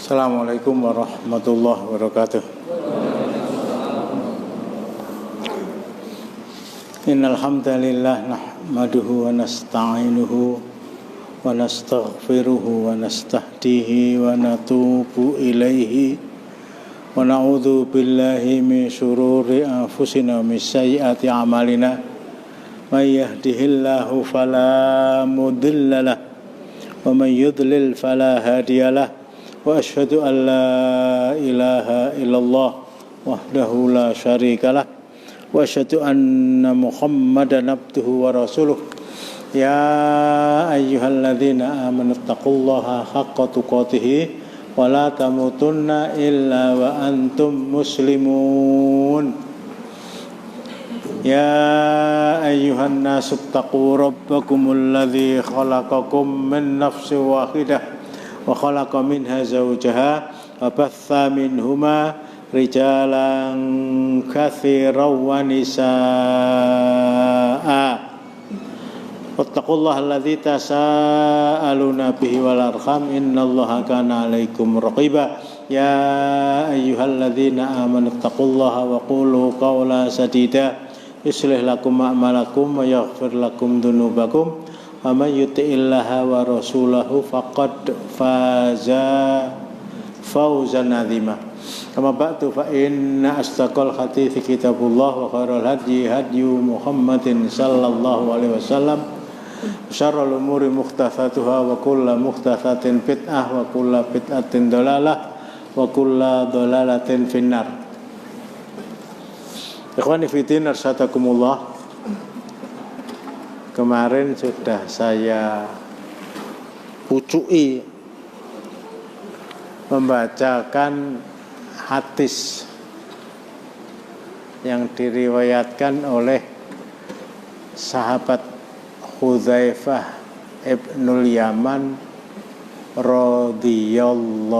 Assalamualaikum warahmatullahi wabarakatuh. Innal hamdalillah nahmaduhu wa nasta'inuhu wa nastaghfiruhu wa nastahdihi wa natubu ilaihi wa na'udzu billahi min syururi anfusina wa min sayyiati a'malina. May yahdihillahu fala mudhillalah wa may yudlil fala hadiyalah. Wa asyhadu an la ilaha illallah wahdahu la syarikalah wa asyhadu anna Muhammadan abduhu wa rasuluh. Ya ayyuhalladzina amanu taqullaha haqqa tuqatih wa la tamutunna illa wa antum muslimun. Ya ayyuhan nasu taqu rabbakumul ladzi khalaqakum min nafsin wahidah wa khalaqa minha zawjaha wa batha minhuma rijalan katsiran wa nisaa. Wattaqullaha alladzi tasaaluna bihi wal arham innallaha kana 'alaikum raqiba. Ya ayyuhalladzina amanu taqullaha wa qulu qawlan sadida yuslih lakum a'malakum wa yaghfir lakum dzunubakum wa may yuti'illaha wa rasulahu faqad faza fawzan 'azima. Amma ba'du fa inna astaqal hadithi kitabullah wa khairal hadyi hadyu Muhammadin sallallahu alaihi wasallam. Syarrul umuri muhdatsatuha wa kullu muhdatsatin bid'ah wa kullu bid'atin dhalalah wa kullu dhalalatin finnar. Ikhwani fillah arsadakumullah. Kemarin sudah saya pucuki membacakan hadis yang diriwayatkan oleh sahabat Hudzaifah ibnul Yaman radhiyallahu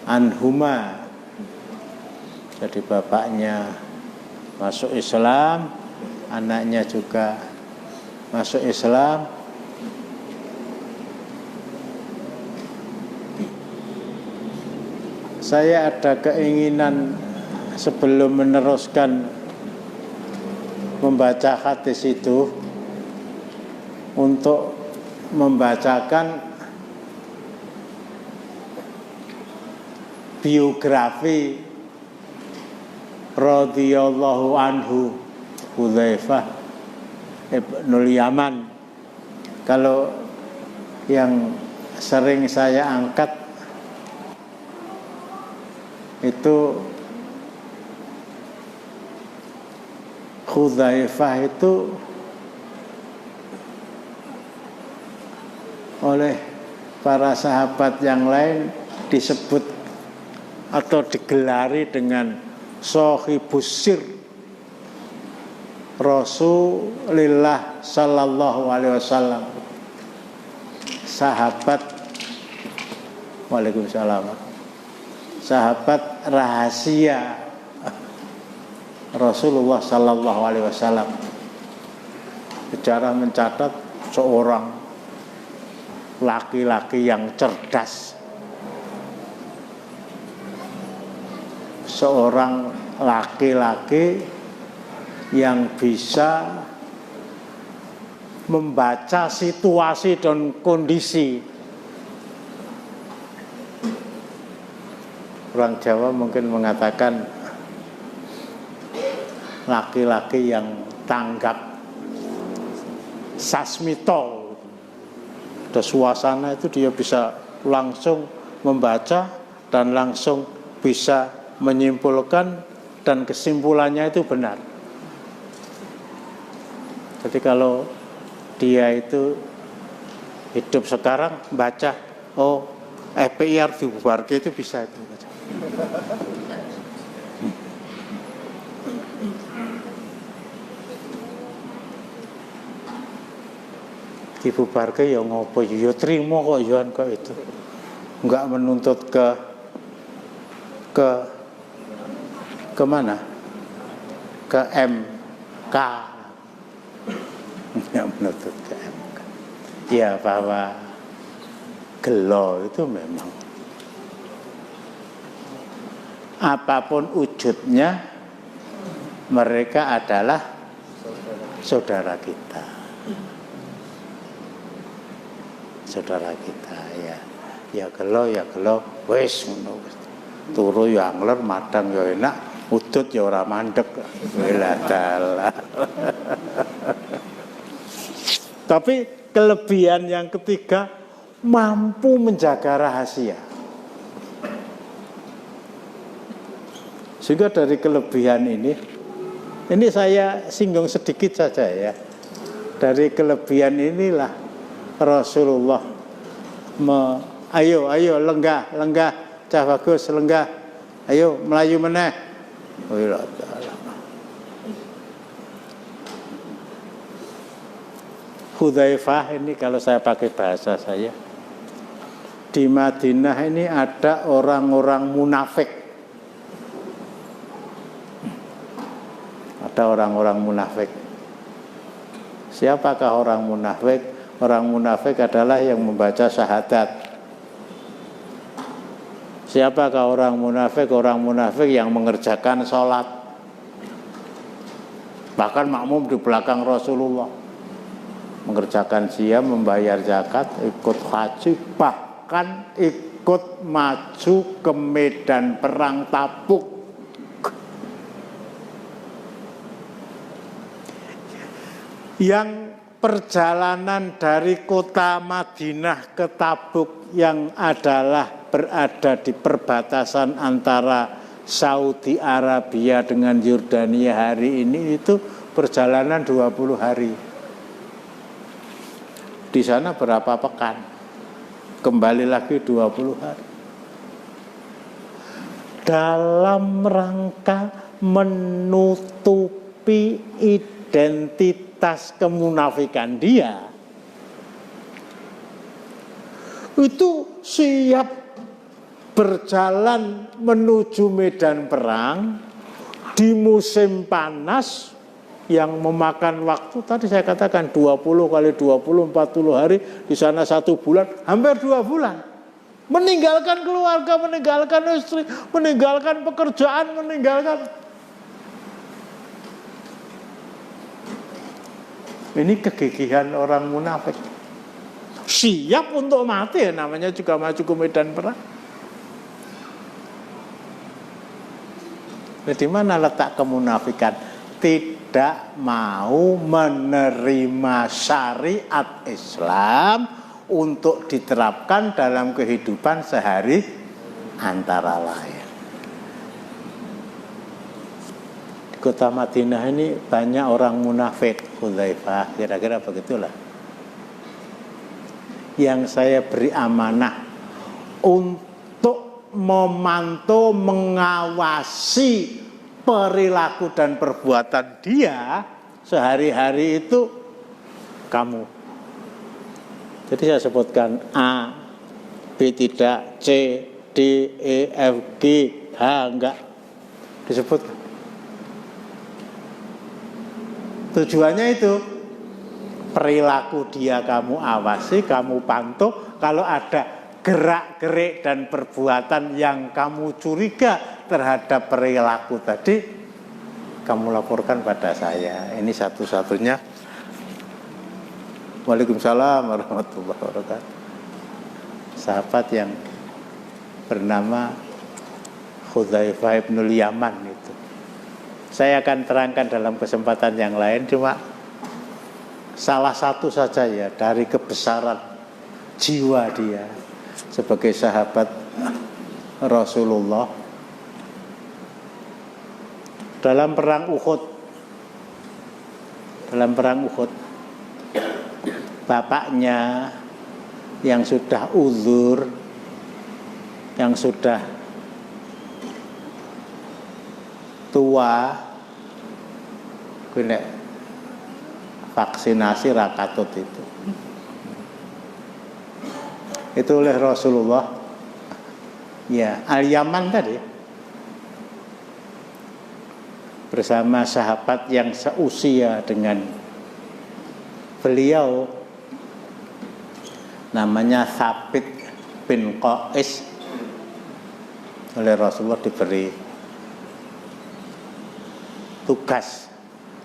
anhuma. Jadi bapaknya masuk Islam, anaknya juga masuk Islam. Saya ada keinginan sebelum meneruskan membaca hadis itu untuk membacakan biografi radhiyallahu anhu Hudzaifah ibnul Yaman. Kalau yang sering saya angkat itu Hudzaifah itu oleh para sahabat yang lain disebut atau digelari dengan Shahibus Sir Rasulullah sallallahu alaihi wasallam. Sahabat Waalaikumsalam. Sahabat rahasia Rasulullah sallallahu alaihi wasallam. Sejarah mencatat seorang laki-laki yang cerdas, seorang laki-laki yang bisa membaca situasi dan kondisi. Orang Jawa mungkin mengatakan laki-laki yang tanggap sasmito. Ada suasana itu dia bisa langsung membaca dan langsung bisa menyimpulkan dan kesimpulannya itu benar. Jadi kalau dia itu hidup sekarang baca, oh FPIR dibubarkan itu bisa itu baca. Dibubarkan ya ngopo ya terima kok Yohan kok itu. Enggak menuntut ke mana? Ke MK. Enggak menuntut ke MK. Ya bahwa gelo itu memang apapun wujudnya, mereka adalah saudara kita. Saudara kita ya. Ya gelo wis ngono. Turu ya angler, madang ya enak, udut ya ora mandek. Waladala. Tapi kelebihan yang ketiga, mampu menjaga rahasia. Sehingga dari kelebihan ini saya singgung sedikit saja ya. Dari kelebihan inilah Rasulullah ayo lenggah, cah bagus lenggah. Ayo melayu meneh. Hudzaifah ini kalau saya pakai bahasa saya, di Madinah ini ada orang-orang munafik. Ada orang-orang munafik. Siapakah orang munafik? Orang munafik adalah yang membaca syahadat. Siapakah orang munafik? Orang munafik yang mengerjakan sholat. Bahkan makmum di belakang Rasulullah, mengerjakan siam, membayar zakat, ikut haji, bahkan ikut maju ke medan perang Tabuk. Yang perjalanan dari kota Madinah ke Tabuk yang adalah berada di perbatasan antara Saudi Arabia dengan Yordania hari ini itu perjalanan 20 hari. Di sana berapa pekan? Kembali lagi 20 hari. Dalam rangka menutupi identitas kemunafikan dia, itu siap berjalan menuju medan perang di musim panas yang memakan waktu, tadi saya katakan 20 kali 20, 40 hari, di sana 1 bulan, hampir 2 bulan. Meninggalkan keluarga, meninggalkan istri, meninggalkan pekerjaan, meninggalkan. Ini kegigihan orang munafik. Siap untuk mati, namanya juga maju ke medan perang. Di mana letak kemunafikan? Tidak mau menerima syariat Islam untuk diterapkan dalam kehidupan sehari antara lain. Di kota Madinah ini banyak orang munafik, Hudzaifah, kira-kira begitulah. Yang saya beri amanah untuk memantau, mengawasi perilaku dan perbuatan dia sehari-hari itu kamu. Jadi saya sebutkan A, B tidak, C, D, E, F, G, H enggak disebutkan. Tujuannya itu perilaku dia kamu awasi, kamu pantau. Kalau ada gerak-gerik dan perbuatan yang kamu curiga terhadap perilaku tadi, kamu laporkan pada saya. Ini satu-satunya. Waalaikumsalam warahmatullahi wabarakatuh. Sahabat yang bernama Hudzaifah ibnul Yaman itu. Saya akan terangkan dalam kesempatan yang lain, cuma salah satu saja ya dari kebesaran jiwa dia sebagai sahabat Rasulullah. Dalam perang Uhud, bapaknya yang sudah uzur, yang sudah tua, kena vaksinasi rakatut itu oleh Rasulullah, ya, Al-Yaman tadi, bersama sahabat yang seusia dengan beliau, namanya Thabit bin Qais, oleh Rasulullah diberi tugas.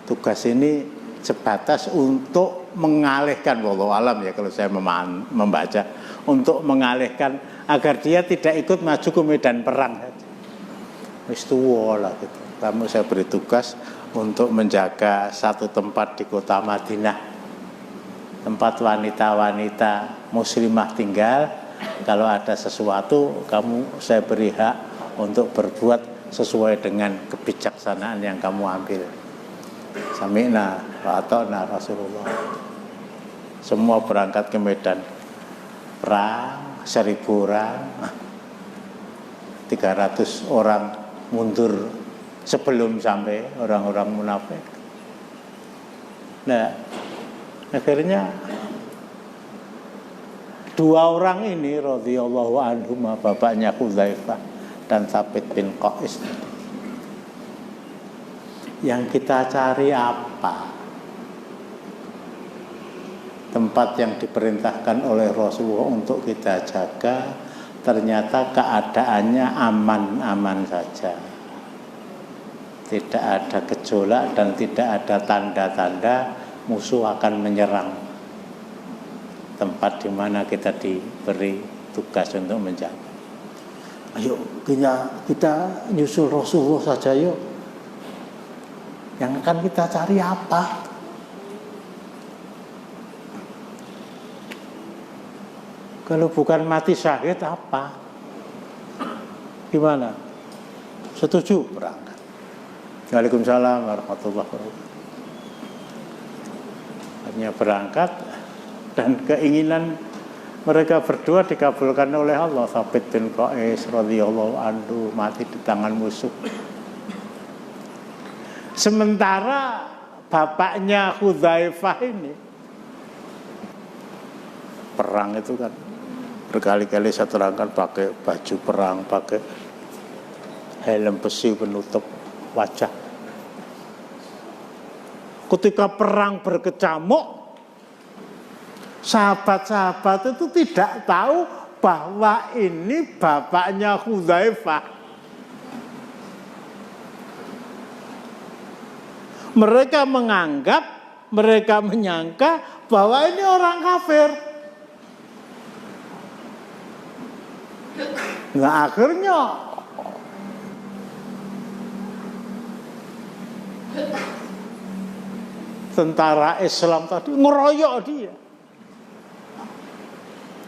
Tugas ini sebatas untuk mengalihkan, wallahu alam ya kalau saya membaca, untuk mengalihkan agar dia tidak ikut maju ke medan perang. Wis tuwa lah gitu. Kamu saya beri tugas untuk menjaga satu tempat di kota Madinah, tempat wanita-wanita muslimah tinggal. Kalau ada sesuatu, saya beri hak untuk berbuat sesuai dengan kebijaksanaan yang kamu ambil. Sami'na wa ata'na Rasulullah. Semua berangkat ke medan perang, 1000 orang, 300 orang mundur sebelum sampai orang-orang munafik. Nah, akhirnya 2 orang ini radhiyallahu anhum, bapaknya Hudzaifah dan Tsabit bin Qais. Yang kita cari apa? Tempat yang diperintahkan oleh Rasulullah untuk kita jaga, ternyata keadaannya aman-aman saja. Tidak ada gejolak dan tidak ada tanda-tanda musuh akan menyerang tempat di mana kita diberi tugas untuk menjaga. Ayo kita nyusul Rasulullah saja yuk. Yang akan kita cari apa? Kalau bukan mati syahid apa? Gimana? Setuju berangkat? Waalaikumsalam warahmatullahi wabarakatuh. Hanya berangkat dan keinginan mereka berdua dikabulkan oleh Allah. Tsabit bin Qais radhiyallahu anhu mati di tangan musuh. Sementara bapaknya Hudzaifah ini perang itu kan berkali-kali saya terangkan pakai baju perang, pakai helm besi penutup wajah. Ketika perang berkecamuk, sahabat-sahabat itu tidak tahu bahwa ini bapaknya Hudzaifah. Mereka menyangka bahwa ini orang kafir. Nah akhirnya tentara Islam tadi ngeroyok dia.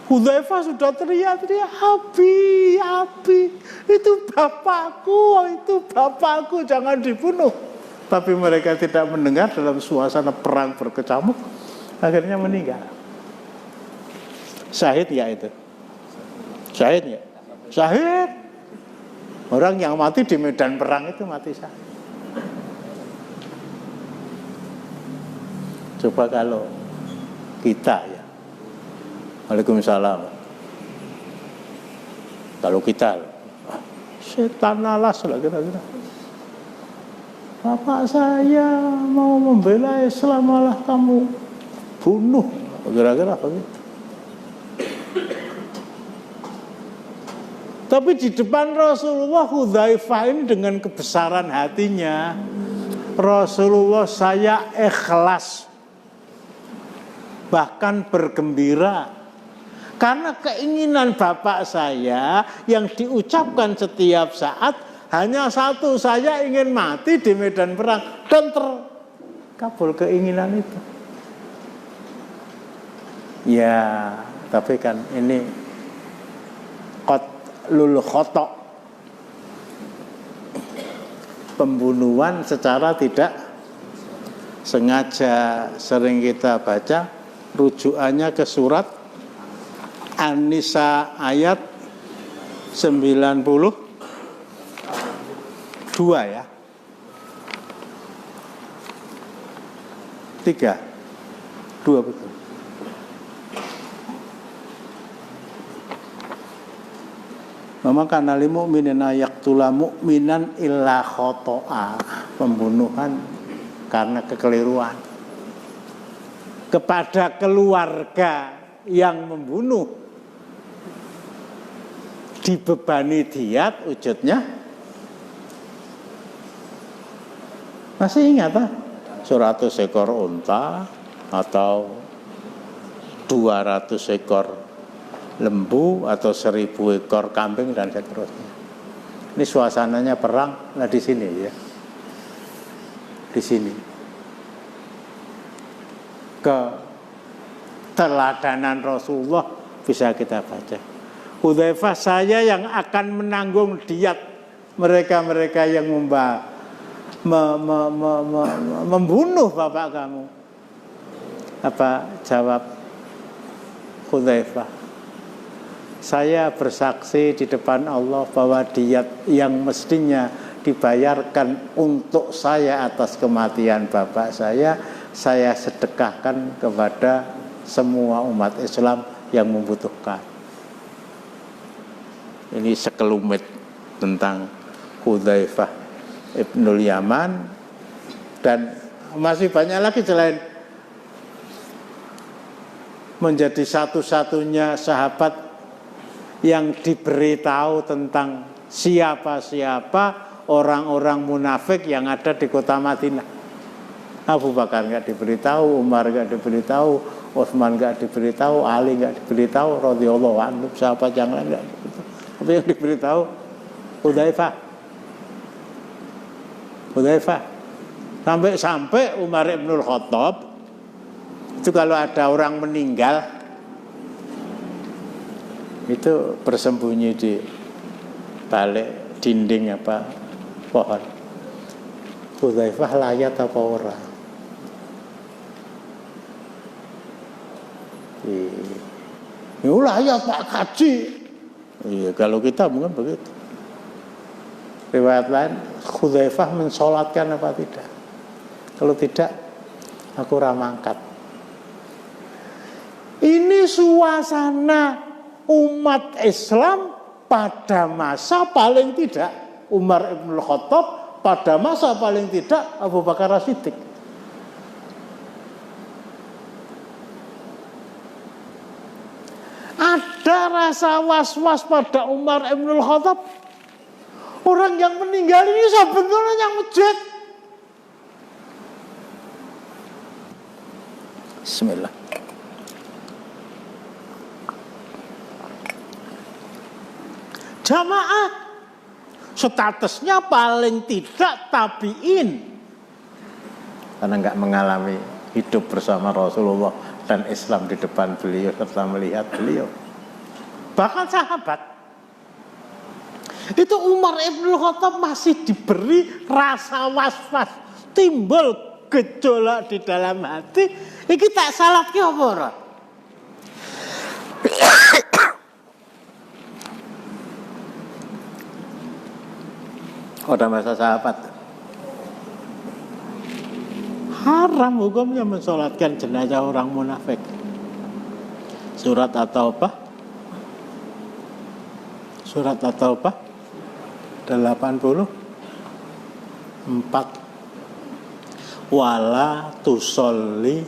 Hudzaifah sudah teriak-teriak, Abi, itu bapakku, jangan dibunuh. Tapi mereka tidak mendengar, dalam suasana perang berkecamuk, akhirnya meninggal. Syahid ya itu? Syahid ya? Syahid. Orang yang mati di medan perang itu mati syahid. Coba kalau kita ya, Waalaikumsalam. Kalau kita, setan alas lah kira-kira. Bapak saya mau membela Islam malah kamu bunuh, kira-kira begitu. Tapi di depan Rasulullah, Hudzaifah ini dengan kebesaran hatinya, Rasulullah saya ikhlas, bahkan bergembira, karena keinginan bapak saya yang diucapkan setiap saat hanya satu, saya ingin mati di medan perang, dan terkabul keinginan itu. Ya, tapi kan ini qatlul khata', pembunuhan secara tidak sengaja. Sering kita baca rujukannya ke surat An-Nisa ayat 92 ya. 2 betul. Mama kana lil mu'minina yaqtula mu'minan illa khata'a, pembunuhan karena kekeliruan. Kepada keluarga yang membunuh dibebani diyat, wujudnya Masih ingat 100 ekor unta atau 200 ekor lembu atau 1000 ekor kambing dan seterusnya. Ini suasananya perang. Nah di sini ya, di sini keteladanan Rasulullah bisa kita baca. Hudzaifah, saya yang akan menanggung diat mereka-mereka yang membunuh bapak kamu. Apa jawab Hudzaifah? Saya bersaksi di depan Allah bahwa diat yang mestinya dibayarkan untuk saya atas kematian bapak saya sedekahkan kepada semua umat Islam yang membutuhkan. Ini sekelumit tentang Hudzaifah Ibnul Yaman, dan masih banyak lagi selain menjadi satu-satunya sahabat yang diberitahu tentang siapa-siapa orang-orang munafik yang ada di kota Madinah. Abu Bakar nggak diberitahu, Umar nggak diberitahu, Utsman nggak diberitahu, Ali nggak diberitahu, radhiyallahu anhu, sahabat yang lain nggak diberitahu. Tapi yang diberitahu Hudzaifah. Sampai Umar Ibnul Khattab itu kalau ada orang meninggal itu bersembunyi di balik dinding pohon. Hudzaifah layat apa ora? Ini layat Pak Kaji. Iya, kalau kita mungkin begitu. Riwayat lain, Hudzaifah mensolatkan apa tidak? Kalau tidak, aku ramangkat. Ini suasana umat Islam pada masa paling tidak Umar Ibn Khattab, pada masa paling tidak Abu Bakar As-Siddiq. Ada rasa was-was pada Umar Ibn Khattab. Orang yang meninggal ini sebetulnya yang masjid. Bismillah. Jamaah statusnya paling tidak tabiin, karena nggak mengalami hidup bersama Rasulullah dan Islam di depan beliau serta melihat beliau. Bahkan sahabat itu Umar Ibn Khattab masih diberi rasa was-was, timbul gejolak di dalam hati. Iki tak salah ki apa ora? Pada masa sahabat haram hukumnya mensolatkan jenazah orang munafik. Surat At-Taubah 84. Wala tusolli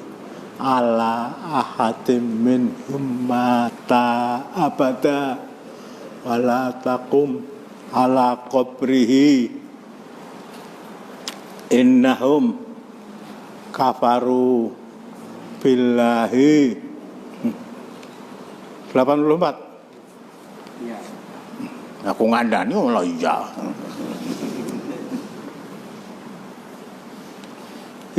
ala ahadim minhum mata abada wala taqum ala qabrihi innahum kafaru billahi. 84. Iya. Aku ngandani ora iya.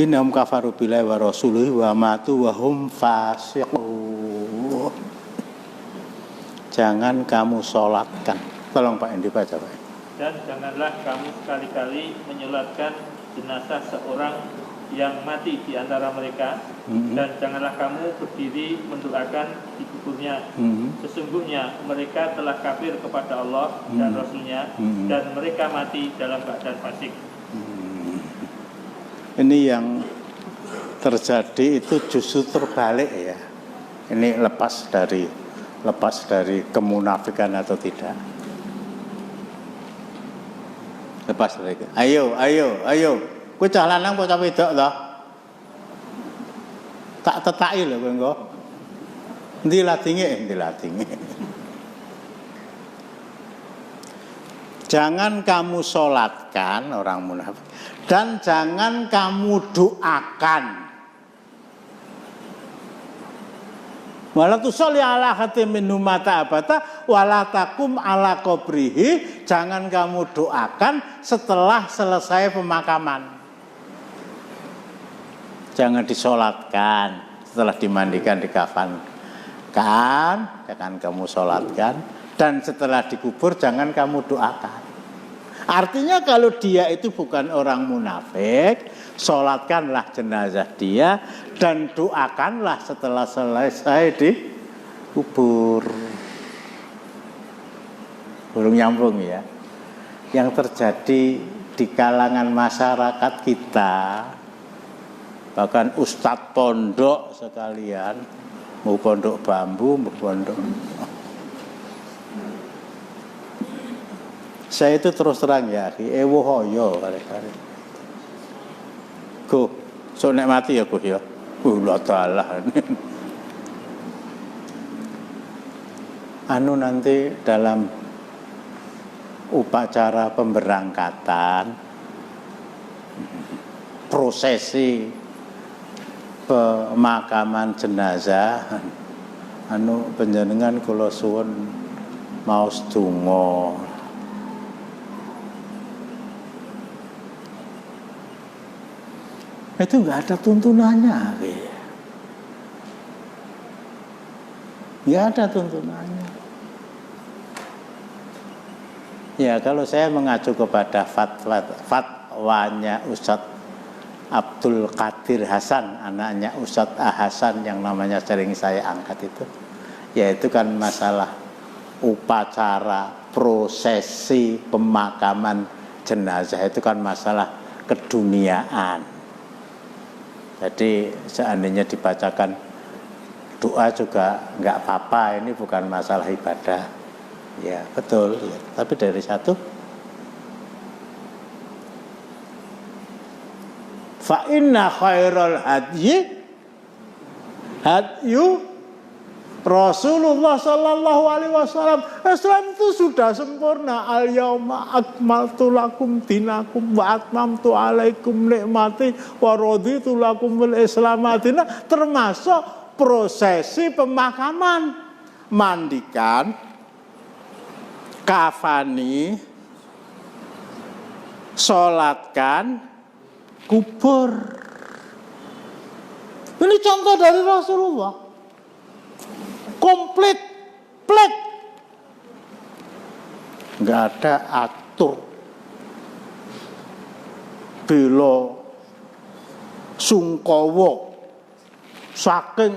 Innahum kafaru billahi wa rasulihi wa matu wa hum fasiqun. Jangan kamu sholatkan. Tolong Pak Endi baca Pak. Dan janganlah kamu sekali-kali menyolatkan jenazah seorang yang mati di antara mereka, dan janganlah kamu berdiri mendoakan di kuburnya. Sesungguhnya mereka telah kafir kepada Allah dan Rasulnya, dan mereka mati dalam keadaan fasik. Ini yang terjadi itu justru terbalik ya. Ini lepas dari kemunafikan atau tidak. Lepas dari. Ayo. Kowe cah lanang kok cah wedok to? Tak tetaki lho kowe engko. Endi ladinge? jangan kamu sholatkan orang munafik, dan jangan kamu doakan. Wala tusolli ala hatim minhum mata abata wala takum ala qabrihi, jangan kamu doakan setelah selesai pemakaman. Jangan disolatkan setelah dimandikan, dikafankan, jangan kamu solatkan, dan setelah dikubur jangan kamu doakan. Artinya kalau dia itu bukan orang munafik, sholatkanlah jenazah dia dan doakanlah setelah selesai dikubur. Belum nyambung ya. Yang terjadi di kalangan masyarakat kita, bahkan ustadz pondok sekalian, mau pondok bambu, mau pondok. Saya itu terus terang ya, ewo hoyo kali-kali. Go, so nek mati ya go ya. Allah Ta'ala. Anu nanti dalam upacara pemberangkatan, prosesi pemakaman jenazah, anu panjenengan kula suwun maos donga. Itu nggak ada tuntunannya, nggak ada tuntunannya. Ya kalau saya mengacu kepada fatwanya Ustadz Abdul Qadir Hasan, anaknya Ustadz Hasan yang namanya sering saya angkat itu, yaitu kan masalah upacara prosesi pemakaman jenazah itu kan masalah keduniaan. Jadi seandainya dibacakan doa juga nggak apa-apa, ini bukan masalah ibadah. Ya betul, ya. Tapi dari satu, fa inna khairal hadyi Rasulullah sallallahu alaihi wasallam. Islam itu sudah sempurna. Al yauma akmaltu lakum dinakum wa atmamtu alaikum nikmati wa raditu lakum al Islam madina, termasuk prosesi pemakaman, mandikan, kafani, sholatkan, kubur. Ini contoh dari Rasulullah. Komplit, plet, nggak ada atur, belo, sungkowo, saking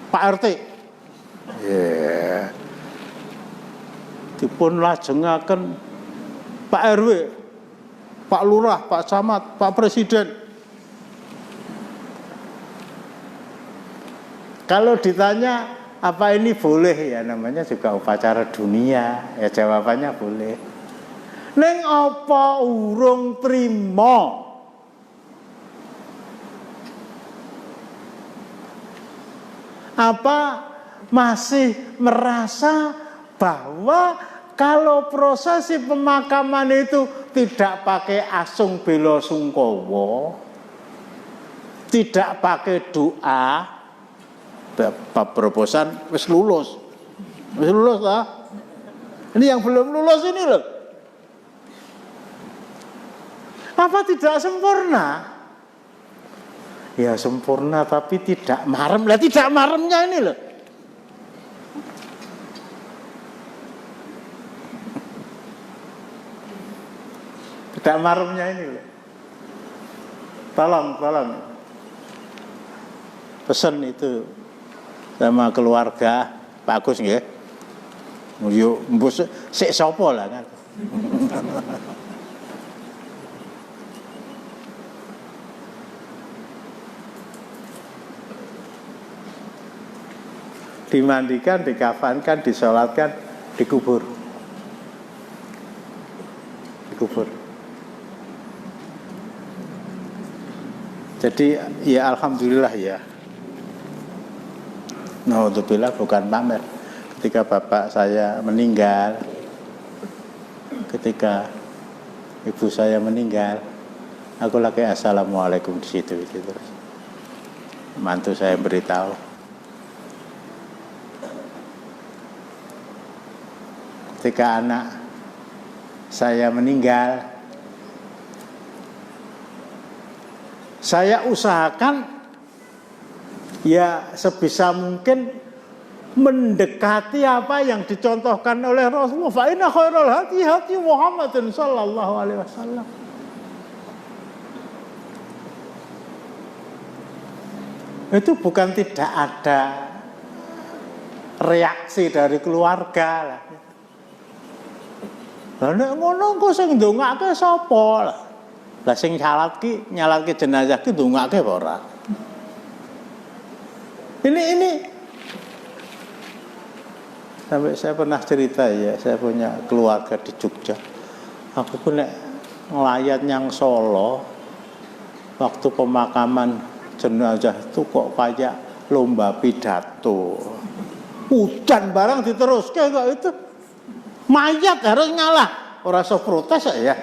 Pak RT. Dipun lajengaken Pak RW, Pak Lurah, Pak Camat, Pak Presiden. Kalau ditanya apa ini boleh, ya namanya juga upacara dunia, ya jawabannya boleh. Ning apa urung trimo? Apa masih merasa bahwa kalau prosesi pemakaman itu tidak pakai asung belo sungkowo, tidak pakai doa, proposan wis lulus lah. Ini yang belum lulus ini loh. Apa tidak sempurna? Ya sempurna tapi tidak marem. Lah tidak maremnya ini loh. Tidak maremnya ini loh. Tolong pesan itu sama keluarga Pak Agus nggih. Yo mbus sik sapa lah kan. Dimandikan, dikafankan, disolatkan, dikubur. Jadi ya alhamdulillah ya. Naudzubillah bukan pamer. Ketika bapak saya meninggal, ketika ibu saya meninggal, aku lagi assalamualaikum di situ terus. Mantu saya beritahu, ketika anak saya meninggal, saya usahakan ya sebisa mungkin mendekati apa yang dicontohkan oleh Rasulullah. Fa inna khairal hadi hadi Muhammadin sallallahu alaihi wasallam. Itu bukan tidak ada reaksi dari keluarga lah. Lah nek ngono engko sing ndongake sapa lah? Lah sing nyalatke jenazah ki ndongake apa ora? Ini sampai saya pernah cerita ya, saya punya keluarga di Jogja. Aku pun nek ngelayat nyang Solo waktu pemakaman jenazah itu kok kayak lomba pidato. Hujan barang diteruske kok itu. Mayat harus ngalah, ora iso protes ya.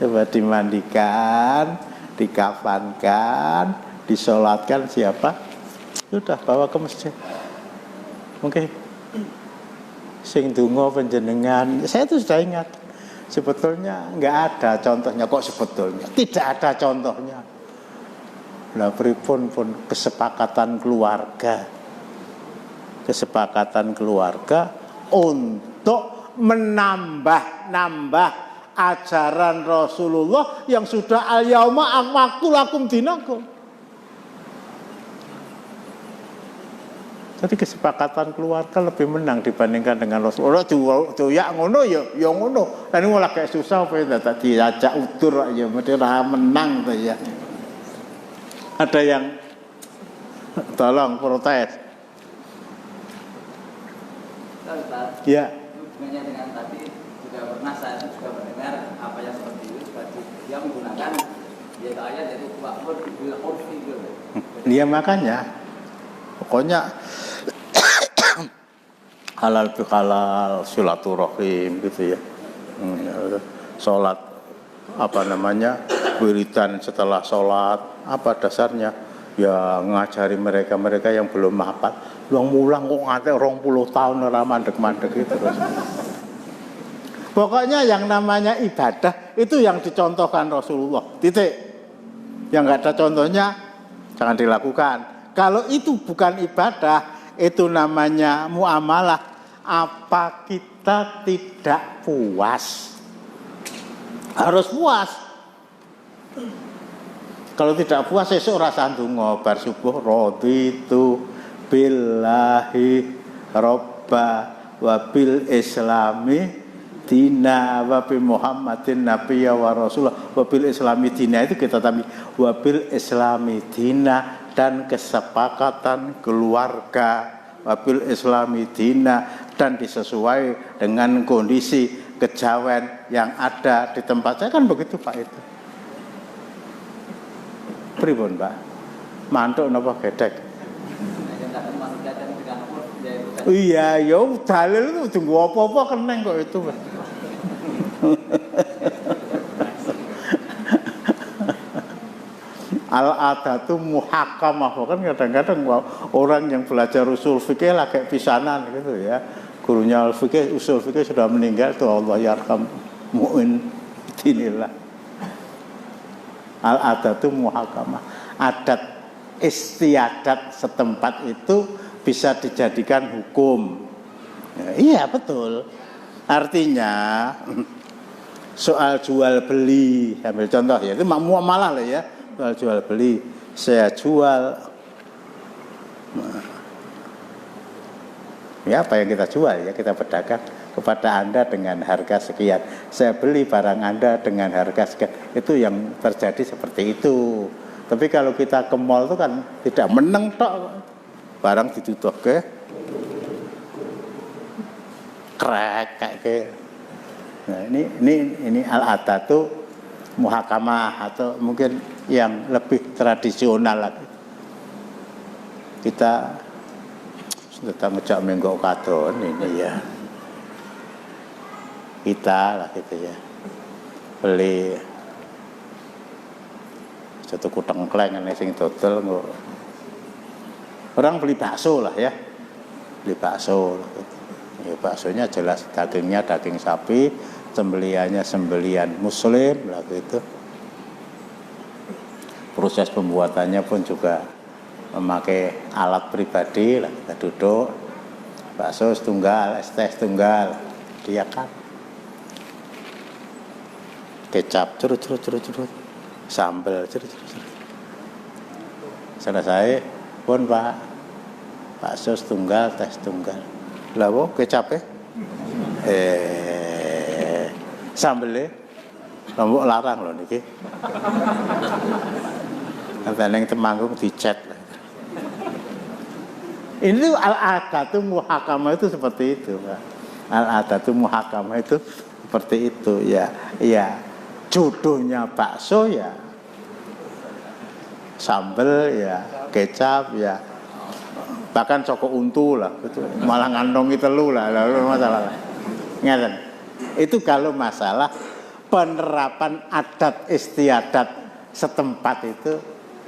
Coba dimandikan, dikafankan, disolatkan siapa? Sudah bawa ke masjid. Oke. Sing donga panjenengan, saya itu sudah ingat. Sebetulnya enggak ada contohnya, kok sebetulnya tidak ada contohnya. Lah pripun pun kesepakatan keluarga untuk menambah ajaran Rasulullah yang sudah al-yauma akmaltu lakum dinakum. Jadi kesepakatan keluarga lebih menang dibandingkan dengan Rasulullah. Ya ngono ya ngono. Tadi malah kayak susah apa ya tadi diajak utur ya mesti menang tuh ya. Ada yang tolong protes. Ya. Hubungannya dengan tadi juga pernah saya juga mendengar apa yang seperti itu, dia menggunakan yaitu ayat yaitu wa'mur bil urfi gitu. Dia makanya pokoknya halal bihalal, silaturahim gitu ya. Sholat wiridan setelah sholat, apa dasarnya? Ya ngajari mereka yang belum hafal. Yang mulang kok nganti 20 tahun ora mandek-mandek itu terus. Pokoknya yang namanya ibadah itu yang dicontohkan Rasulullah. Titik. Yang enggak ada contohnya jangan dilakukan. Kalau itu bukan ibadah, itu namanya muamalah. Apa kita tidak puas? Harus puas. Kalau tidak puas sesuk ora sandunga bar subuh raditu billahi robba wa bil islami dina wa bi Muhammadin nabiyya wa rasulullah. Wa bil islami dina itu kita tambah wa bil islami dina dan kesepakatan keluarga, wa bil islami dina dan disesuai dengan kondisi kejawen yang ada di tempat saya kan begitu Pak itu. Pripun Pak? Mantuk napa gedek? Iya, yo dalil itu tunggu apa-apa keneng kok itu. Al-adatu muhakamah kan kadang-kadang orang yang belajar usul fikih lah kayak pisanan gitu ya. Gurunya usul fikih sudah meninggal tuh Allah yarham mu'in dinillah. Al-adatu muhakamah. Adat istiadat setempat itu bisa dijadikan hukum. Ya, iya betul. Artinya soal jual beli, ambil contoh ya, itu muamalah lah ya. Soal jual beli, saya jual ya apa yang kita jual ya, kita berdagang kepada Anda dengan harga sekian. Saya beli barang Anda dengan harga sekian. Itu yang terjadi seperti itu. Tapi kalau kita ke mall itu kan tidak meneng tok. Barang ditutup ke krek kayak ke. Nah, ini al-adatu muhakamah atau mungkin yang lebih tradisional lagi. Kita sudah ngejak menggok kadon ini ya. kita lah gitu ya. Beli satu kutengkleng ini sing dodol kok. Orang beli bakso lah ya. Beli bakso lah gitu. Ya, baksonya jelas dagingnya daging sapi, sembelihannya sembelihan muslim lah gitu. Proses pembuatannya pun juga memakai alat pribadi lah, kita duduk bakso setunggal, es teh setunggal, dia kan kecap curut, sambal curut. Selesai pun Pak, bakso setunggal, teh setunggal. Lah wo kecap sambelnya lombok larang loh niki. Neng Temanggung dicet. Ini al-adatu muhakamah itu seperti itu, Pak. Al-adatu muhakamah itu seperti itu ya. Ya, jodohnya bakso ya sambel ya, kecap ya. Bahkan coko untu lah, itu malah ngandongi telu lah, lalu masalah. Ngeten. Itu kalau masalah penerapan adat istiadat setempat itu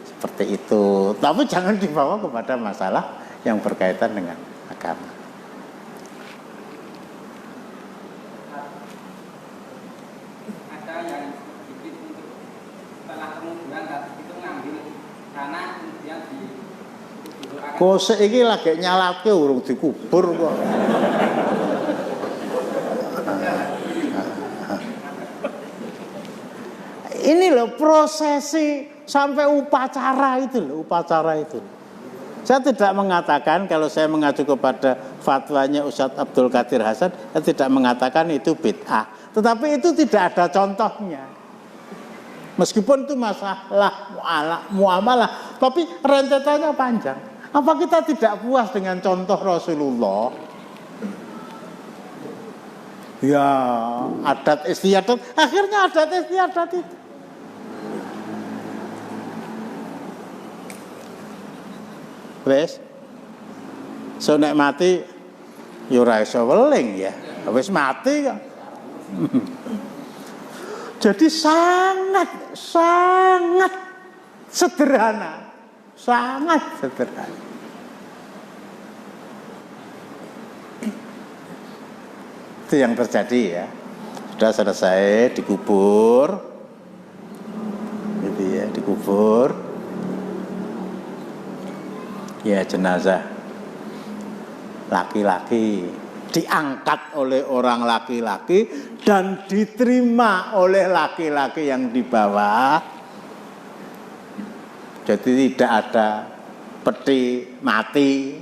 seperti itu. Tapi jangan dibawa kepada masalah yang berkaitan dengan agama. Ada yang sedikit untuk setelah kemudian itu ngambil karena kemudian Kosek iki lagi nyalake urung dikubur kok. Ini loh prosesi sampai upacara itu loh, upacara itu. Saya tidak mengatakan kalau saya mengacu kepada fatwanya Ustadz Abdul Qadir Hasan, saya tidak mengatakan itu bid'ah. Tetapi itu tidak ada contohnya. Meskipun itu masalah muamalah, tapi rentetannya panjang. Apa kita tidak puas dengan contoh Rasulullah? Ya, adat istiadat, akhirnya adat istiadat itu. Wes, so nek mati, yo ora iso weling ya. Wes mati kok. Jadi sangat sederhana, sangat sederhana. Itu yang terjadi ya. Sudah selesai dikubur, gitu ya, dikubur. Ya jenazah laki-laki diangkat oleh orang laki-laki dan diterima oleh laki-laki yang di bawah. Jadi tidak ada peti mati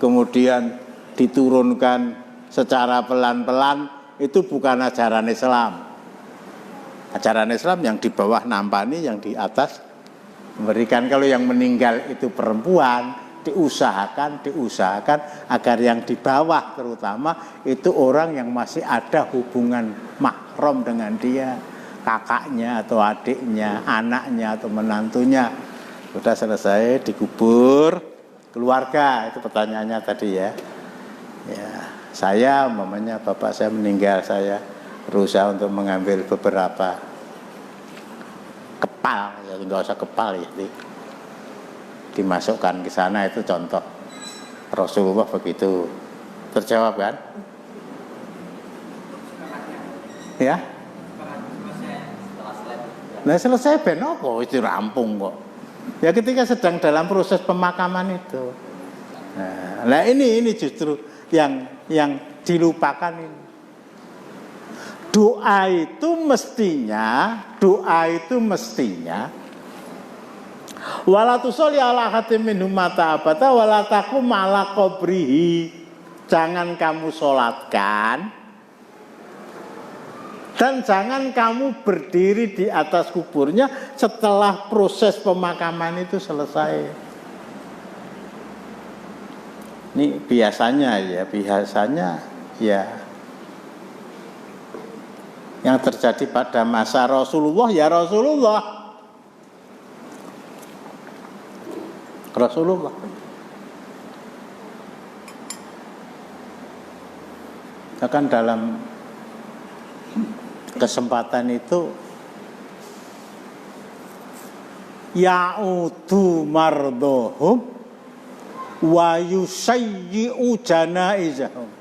kemudian diturunkan secara pelan-pelan, itu bukan ajaran Islam. Ajaran Islam yang di bawah nampani, yang di atas memberikan. Kalau yang meninggal itu perempuan, diusahakan agar yang di bawah terutama itu orang yang masih ada hubungan mahram dengan dia, kakaknya atau adiknya, anaknya atau menantunya. Sudah selesai dikubur, keluarga, itu pertanyaannya tadi ya. Ya, saya umpamanya bapak saya meninggal, saya berusaha untuk mengambil beberapa kepal, ya enggak usah kepal ya, dimasukkan ke sana, itu contoh Rasulullah begitu. Terjawab kan? Ya? Nah selesai ben apa itu rampung kok. Ya ketika sedang dalam proses pemakaman itu. Nah ini justru yang dilupakan ini. Doa itu mestinya wala tusolli ala hatim minhum mata abata wala taqum ala qabrihi. Jangan kamu sholatkan dan jangan kamu berdiri di atas kuburnya setelah proses pemakaman itu selesai. Ini biasanya ya yang terjadi pada masa Rasulullah ya Rasulullah. Bahkan dalam kesempatan itu ya'udu mardohum wa yusayyi'u janaizahum.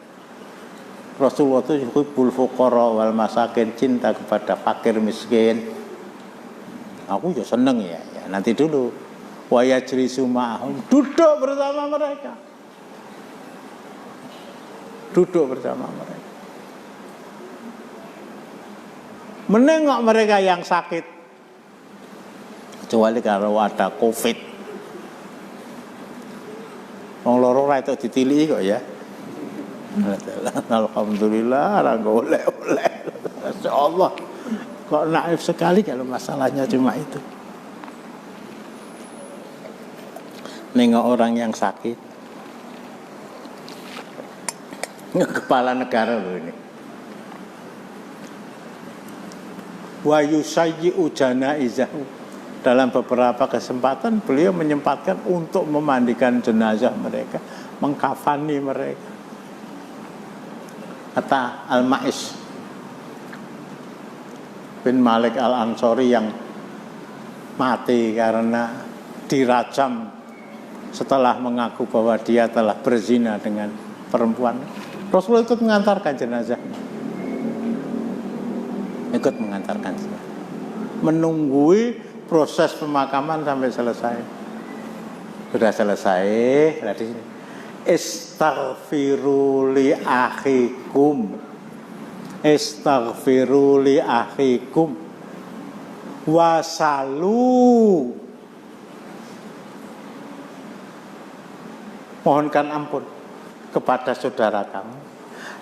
Rasulullah itu yuhibbul fuqara wal masakin, cinta kepada fakir miskin. Aku ya seneng ya. Nanti dulu wa yajlisu ma'ahum, duduk bersama mereka. Duduk bersama mereka. Menengok mereka yang sakit. Kecuali kalau ada Covid. Wong loro ra itu ditiliki kok ya. Alhamdulillah ora golek-olek. Masyaallah. Kok naif sekali kalau masalahnya cuma itu. Nengok orang yang sakit. Kepala negara loh ini. Wa yusayyi'u janaizahu. Dalam beberapa kesempatan beliau menyempatkan untuk memandikan jenazah mereka, mengkafani mereka. Kata Al-Ma'is bin Malik Al-Ansori yang mati karena dirajam setelah mengaku bahwa dia telah berzina dengan perempuan. Rasulullah ikut mengantarkan jenazah. Ikut mengantarkan jenazah. Menunggui proses pemakaman sampai selesai. Sudah selesai, berarti istaghfiru li akhikum. Istaghfiru li akhikum wasalu. Mohonkan ampun kepada saudara kamu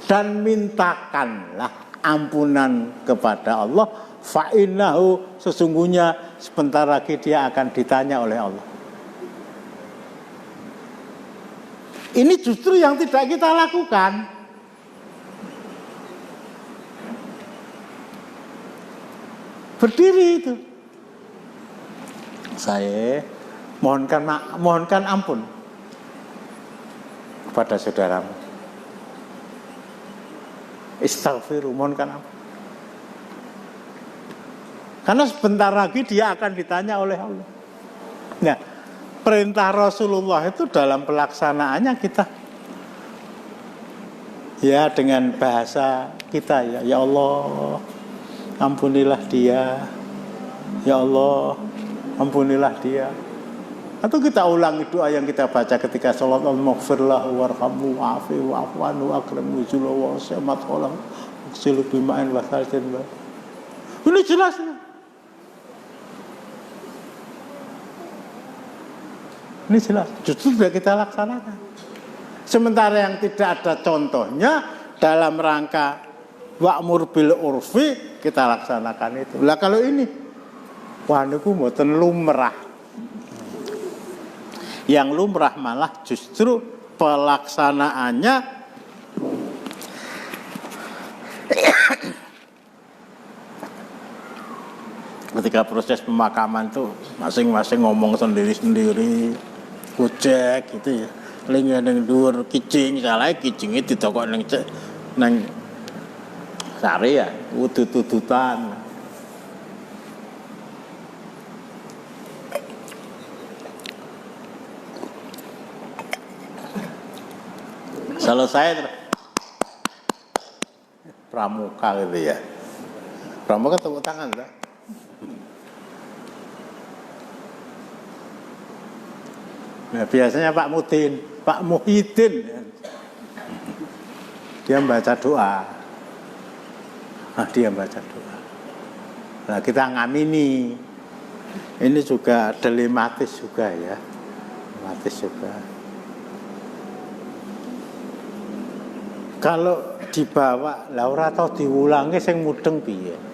dan mintakanlah ampunan kepada Allah, fa innahu, sesungguhnya sebentar lagi dia akan ditanya oleh Allah. Ini justru yang tidak kita lakukan. Berdiri itu. Saya mohonkan ampun kepada saudaramu. Istaghfiru, mohonkan ampun. Karena sebentar lagi dia akan ditanya oleh Allah. Nah, perintah Rasulullah itu dalam pelaksanaannya kita ya dengan bahasa kita ya, ya Allah ampunilah dia, ya Allah ampunilah dia. Atau kita ulangi doa yang kita baca ketika sholat, Allahummaghfirlahu warhamhu wa'afihi wa'fu anhu akrim nuzulahu wa wasi'mat kholam uksilu bima'in wa thaltin. Ini jelas ya. Ini jelas, justru sudah kita laksanakan. Sementara yang tidak ada contohnya dalam rangka wa'mur bil urfi kita laksanakan itu. Lah kalau ini, wah niku mboten lumrah. Yang lumrah malah justru pelaksanaannya ketika proses pemakaman tuh masing-masing ngomong sendiri-sendiri. Gojek gitu ya. Linge ning dhuwur kicing, salah kicinge ditokok ning sare ya, udut-udutan. Selesai pramuka gitu ya. Pramuka tepuk tangan lah. Nah, biasanya Pak Muhyiddin dia membaca doa. Nah, dia membaca doa. Nah, kita ngamini. Ini juga dilematis juga ya. Dilematis juga. Kalau dibawa lah ora tau diulangi sing mudeng piye.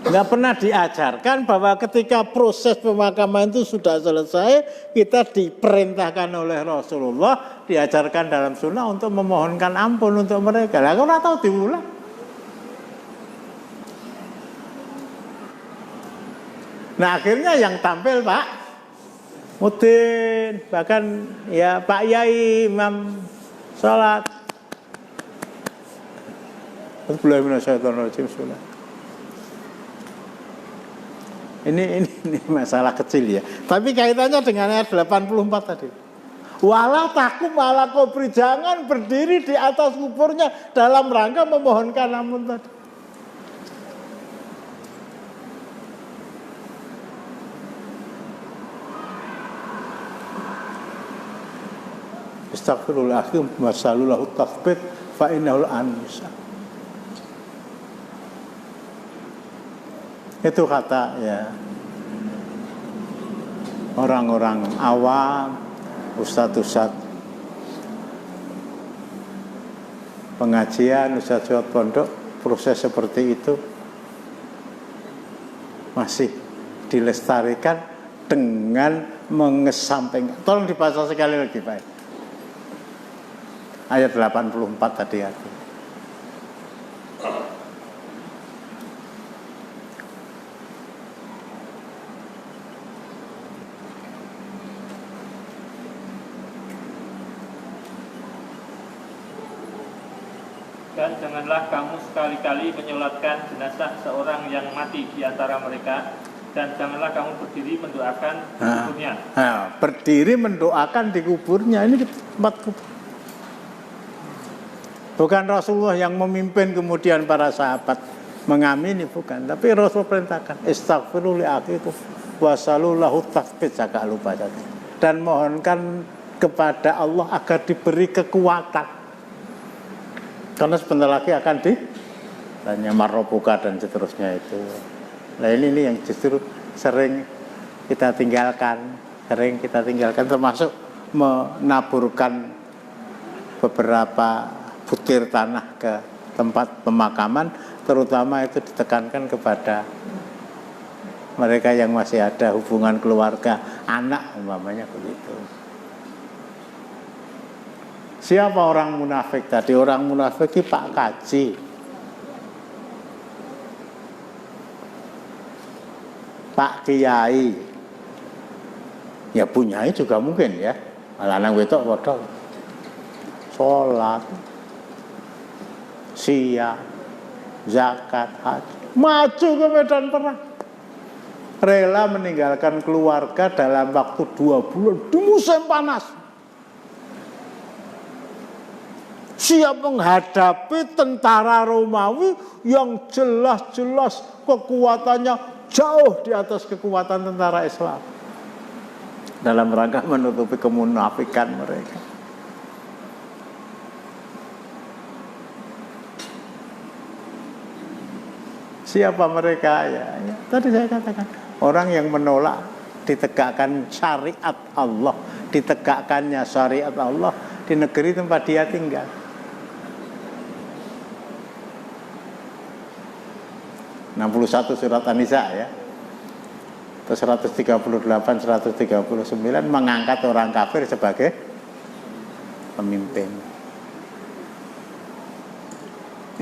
Nggak pernah diajarkan bahwa ketika proses pemakaman itu sudah selesai, kita diperintahkan oleh Rasulullah, diajarkan dalam sunnah untuk memohonkan ampun untuk mereka. Lah ora tahu diulang. Nah akhirnya yang tampil Pak Mudin, bahkan ya Pak Yai Imam sholat Bismillah minasyaitonirrajim. Ini masalah kecil ya. Tapi kaitannya dengan ayat 84 tadi. Wala takum ala kubri, jangan berdiri di atas kuburnya dalam rangka memohonkan ampun tadi. Astagfirullahaladzim wasallallahu tathbit fa innahul anisa. Itu kata ya orang-orang awam, ustadz-ustadz pengajian, ustadz-ustadz pondok, proses seperti itu masih dilestarikan dengan mengesampingkan. Tolong dibaca sekali lagi Pak. Ayat 84 tadi aku. Dan janganlah kamu sekali-kali menyolatkan jenazah seorang yang mati di antara mereka, dan janganlah kamu berdiri mendoakan di kuburnya. Berdiri mendoakan di kuburnya, ini di tempat kubur. Bukan Rasulullah yang memimpin kemudian para sahabat mengamini, bukan. Tapi Rasul perintahkan, istaghfiru li akhikum wasallallahu tathbit, agak lupa saja. Dan mohonkan kepada Allah agar diberi kekuatan. Karena sebentar lagi akan ditanya marrobuka dan seterusnya itu. Nah ini yang justru sering kita tinggalkan, termasuk menaburkan beberapa butir tanah ke tempat pemakaman, terutama itu ditekankan kepada mereka yang masih ada hubungan keluarga, anak umpamanya begitu. Siapa orang munafik tadi? Orang munafik itu Pak Kaji, Pak Kiai, ya punyai juga mungkin ya. Lanang wedok padha salat, siang, zakat, haji, maju ke medan perang, rela meninggalkan keluarga dalam waktu 2 bulan di musim panas. Siap menghadapi tentara Romawi yang jelas-jelas kekuatannya jauh di atas kekuatan tentara Islam, dalam rangka menutupi kemunafikan mereka. Siapa mereka? Ya, tadi saya katakan, orang yang menolak ditegakkan syariat Allah, ditegakkannya syariat Allah di negeri tempat dia tinggal. 61 surat An-Nisa ya. Terus 138, 139 mengangkat orang kafir sebagai pemimpin.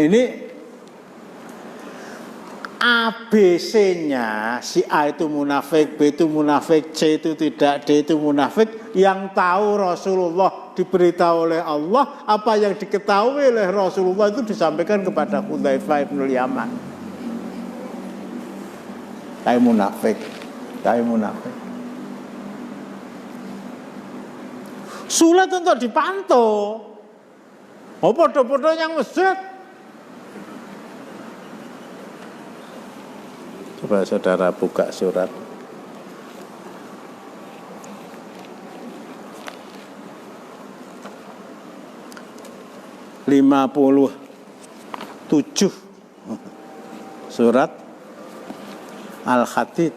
Ini ABC-nya, si A itu munafik, B itu munafik, C itu tidak, D itu munafik. Yang tahu Rasulullah, diberitahu oleh Allah, apa yang diketahui oleh Rasulullah itu disampaikan kepada Hudzaifah bin Yaman. Kayak munafik. Sulit untuk dipantau. Oh, podo-podo yang masjid. Coba saudara buka surat. (57) surat Al-Hadid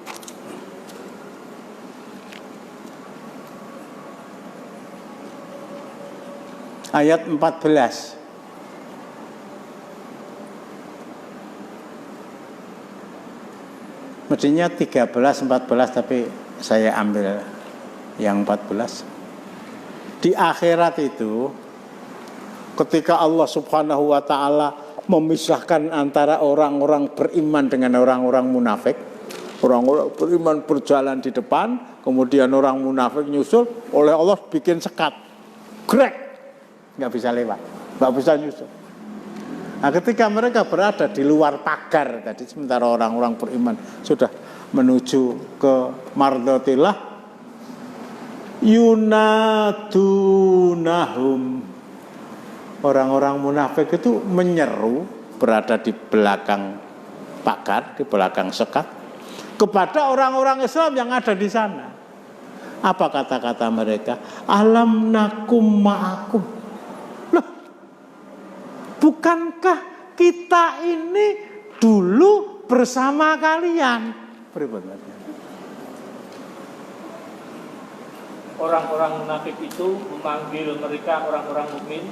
ayat 14. Mestinya 13, 14, tapi saya ambil yang 14. Di akhirat itu, ketika Allah Subhanahu wa ta'ala memisahkan antara orang-orang beriman dengan orang-orang munafik, orang-orang beriman berjalan di depan, kemudian orang munafik nyusul, oleh Allah bikin sekat, grek, nggak bisa lewat, nggak bisa nyusul. Nah, ketika mereka berada di luar pagar tadi, sementara orang-orang beriman sudah menuju ke mardhatillah, yunadunahum, orang-orang munafik itu menyeru berada di belakang pagar, di belakang sekat, kepada orang-orang Islam yang ada di sana. Apa kata-kata mereka? Alam nakum ma'akum. Loh, bukankah kita ini dulu bersama kalian? Berikutnya. Orang-orang munafik itu memanggil mereka orang-orang mukmin,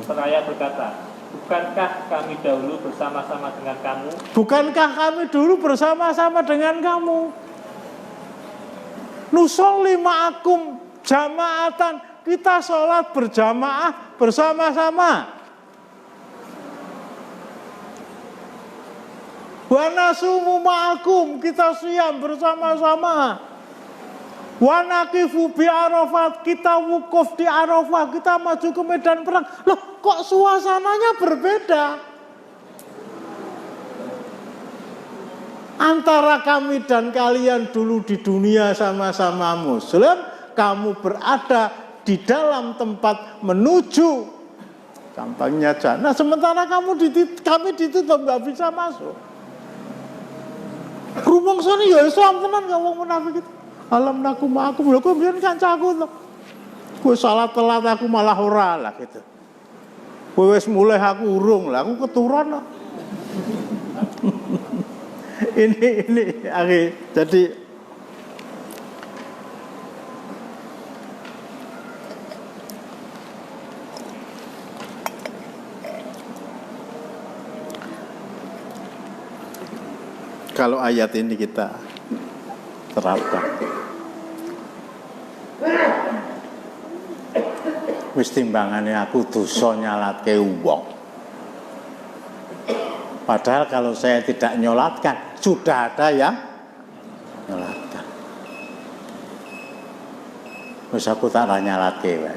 seraya berkata, bukankah kami dahulu bersama-sama dengan kamu? Bukankah kami dulu bersama-sama dengan kamu? Nusolli ma'akum jamaatan, kita sholat berjamaah bersama-sama. Wa nasumu ma'akum, kita siam bersama-sama. Wa naqifu bi Arafat, kita wukuf di Arafah, kita maju ke medan perang. Loh, kok suasananya berbeda? Antara kami dan kalian dulu di dunia sama-sama muslim, kamu berada di dalam tempat menuju gampangnya jannah, sementara kami ditutup, nggak bisa masuk. Rumangsane ya Islam tenan kok wong munafik itu. Alam nakum ma'akum, lho kok mbiyen kancaku to. Kowe salat telat aku malah ora lah gitu. Kowe wis mulai aku urung lah, aku keturun kok. ini akhi, jadi kalau ayat ini kita terapkan, wis timbangane aku dosa nyalatke wong. Padahal kalau saya tidak nyolatkan, sudah ada yang nyolatkan. Wis aku tak nyalatke wae.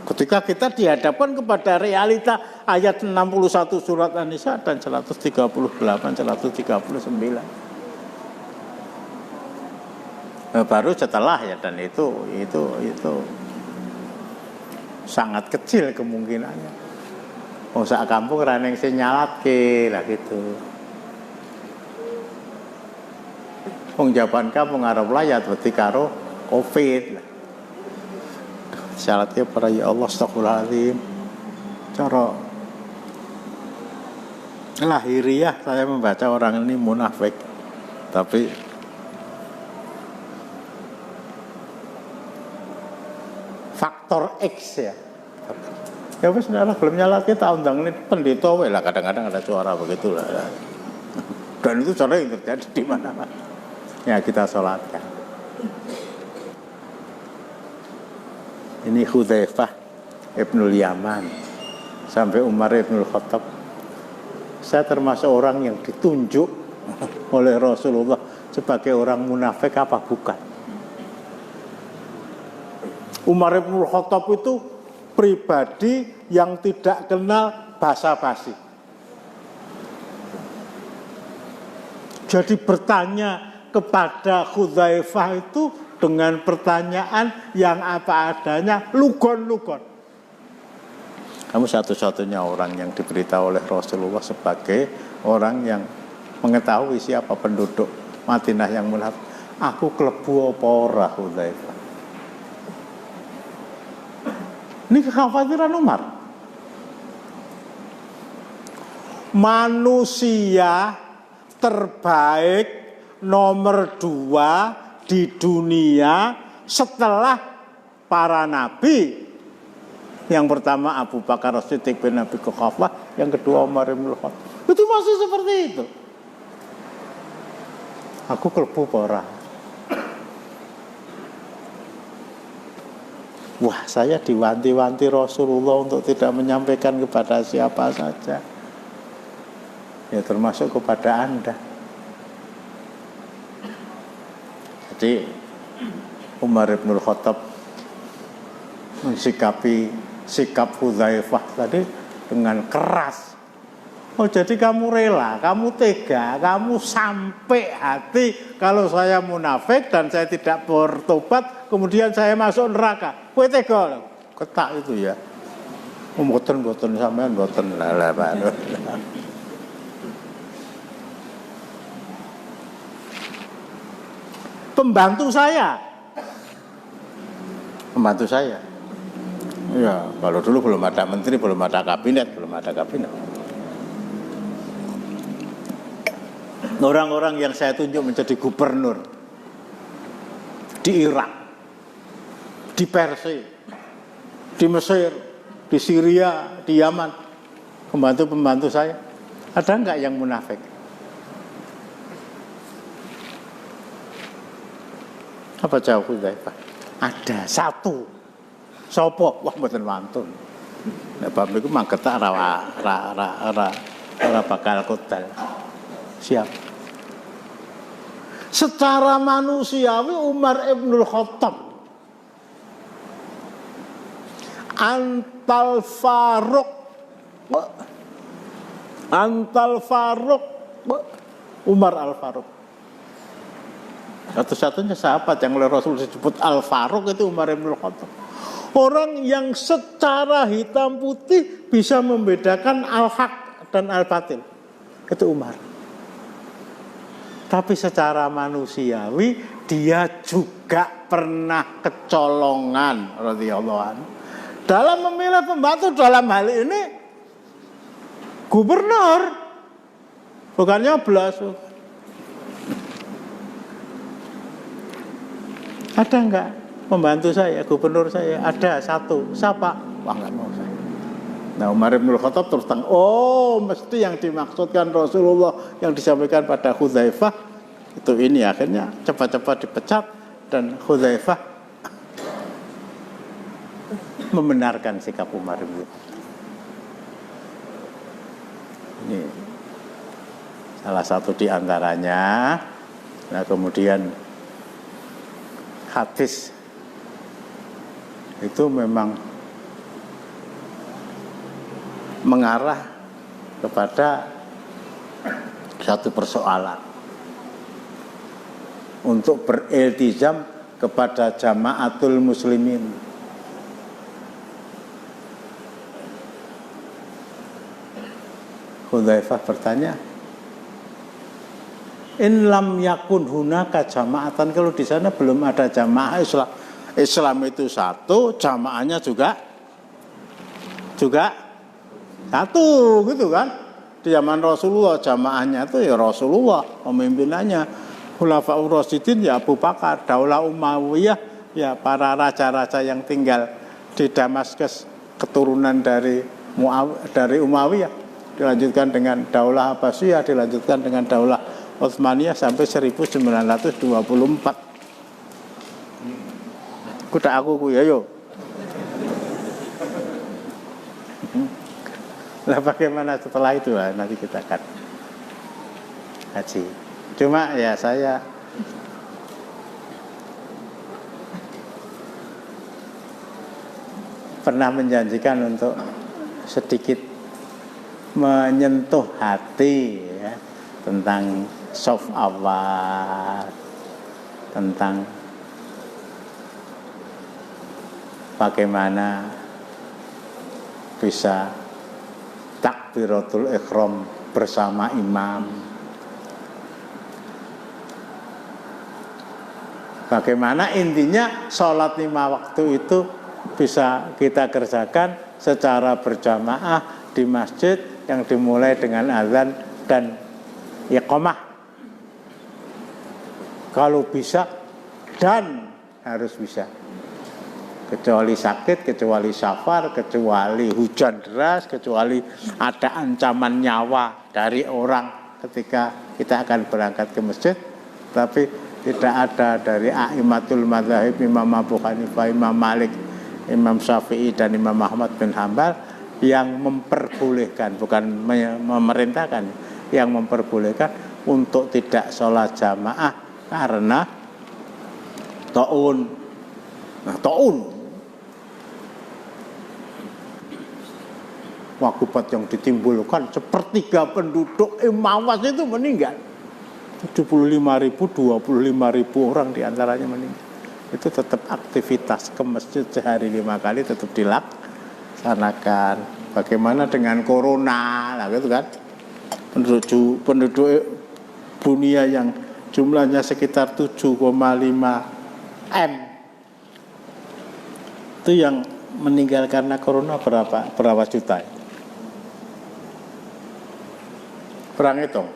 Ketika kita dihadapkan kepada realita ayat 61 surat An-Nisa dan 138, 139. Baru setelah ya, dan itu sangat kecil kemungkinannya. Wong sak kampung ra ning sing nyalatke lah gitu. Wong jaban kampung arep layat wedi karo Covid. Syaratnya para ya Allah astagfirullahaladzim. Cara lahiriah saya membaca orang ini munafik, tapi faktor X ya. Ya wis nek belum nyalat kita undang ini pendeta wae lah, kadang-kadang ada suara begitulah. Dan itu sering terjadi di mana-mana. Ya kita sholatkan. Ini Hudzaifah Ibnul Yaman sampai Umar Ibnul Khattab. Saya termasuk orang yang ditunjuk oleh Rasulullah sebagai orang munafik apa bukan? Umar Ibnul Khattab itu pribadi yang tidak kenal basa-basi. Jadi bertanya kepada Hudzaifah itu dengan pertanyaan yang apa adanya, lugon-lugon. Kamu satu-satunya orang yang diberitahu oleh Rasulullah sebagai orang yang mengetahui siapa penduduk Madinah yang munafik. Aku klebu apa ora, Hudzaifah? Ini kekhawatiran Umar. Manusia terbaik nomor 2 di dunia setelah para nabi. Yang pertama Abu Bakar As-Siddiq bin Abi Quhafah, yang kedua Umar bin Khattab. Itu masih seperti itu. Aku klebu ora. Wah, saya diwanti-wanti Rasulullah untuk tidak menyampaikan kepada siapa saja. Ya termasuk kepada Anda. Jadi Umar bin Khattab mensikapi sikap Hudzaifah tadi dengan keras. Oh jadi kamu rela, kamu tega, kamu sampai hati kalau saya munafik dan saya tidak bertobat, kemudian saya masuk neraka. Kowe tega, ketak itu ya. Mboten sampean mboten lah Pak. Pembantu saya. Ya, kalau dulu belum ada menteri, belum ada kabinet. Orang-orang yang saya tunjuk menjadi gubernur di Irak, di Persia, di Mesir, di Syria, di Yaman, pembantu saya, ada enggak yang munafik? Apa jawab Hudzaifah? Ada satu. Sopo? Wah mboten wantun. Nek bab niku mangketak ora bakal kotal. Siap. Secara manusiawi Umar Ibnul Khattab Antal Faruq Umar Al-Faruq. Satu-satunya sahabat yang oleh Rasul disebut Al-Faruq itu Umar Ibnul Khattab. Orang yang secara hitam putih bisa membedakan al-haq dan al-batil. Itu Umar. Tapi secara manusiawi dia juga pernah kecolongan radhiyallahu anhu. Dalam memilih pembantu dalam hal ini gubernur, bukan nyoblos. Ada enggak pembantu saya, gubernur saya? Ada satu. Siapa? Wah enggak mau saya. Nah Umar Ibnul Khattab terus tanya, oh mesti yang dimaksudkan Rasulullah yang disampaikan pada Hudzaifah itu ini. Akhirnya cepat-cepat dipecat dan Hudzaifah membenarkan sikap Umar Ibnul Khattab. Ini salah satu di antaranya. Nah kemudian hadis itu memang mengarah kepada satu persoalan untuk beriltizam kepada jamaatul muslimin. Hudzaifah bertanya, in lam yakun hunaka jamaatan, kalau di sana belum ada jamaah Islam itu satu, jamaahnya juga satu gitu kan. Di zaman Rasulullah jamaahnya itu ya Rasulullah, pemimpinannya Khulafaur Rasyidin ya Abu Bakar, Daulah Umayyah ya para raja-raja yang tinggal di Damaskus keturunan dari Umayyah, dilanjutkan dengan Daulah Abbasiyah, dilanjutkan dengan Daulah Utsmaniyah sampai 1924. Kuda aku ya yo. Lah bagaimana setelah itu lah, nanti kita akan haji. Cuma ya saya pernah menjanjikan untuk sedikit menyentuh hati ya, tentang soft awal, tentang bagaimana bisa takbiratul ihram bersama imam, bagaimana intinya sholat 5 waktu itu bisa kita kerjakan secara berjamaah di masjid yang dimulai dengan azan dan iqamah, kalau bisa dan harus bisa, kecuali sakit, kecuali safar, kecuali hujan deras, kecuali ada ancaman nyawa dari orang ketika kita akan berangkat ke masjid. Tapi tidak ada dari a'immatul madzhab, Imam Abu Hanifah, Imam Malik, Imam Syafi'i dan Imam Ahmad bin Hanbal yang memperbolehkan, bukan memerintahkan, yang memperbolehkan untuk tidak sholat jamaah karena ta'un. Nah, ta'un akibat yang ditimbulkan sepertiga penduduk Emawas itu meninggal. 75.000, 25.000 orang diantaranya meninggal. Itu tetap aktivitas ke masjid sehari 5 kali tetap dilaksanakan. Bagaimana dengan corona, nah gitu kan? Penduduk dunia yang jumlahnya sekitar 7,5 M itu yang meninggal karena corona berapa juta? Perang hitung.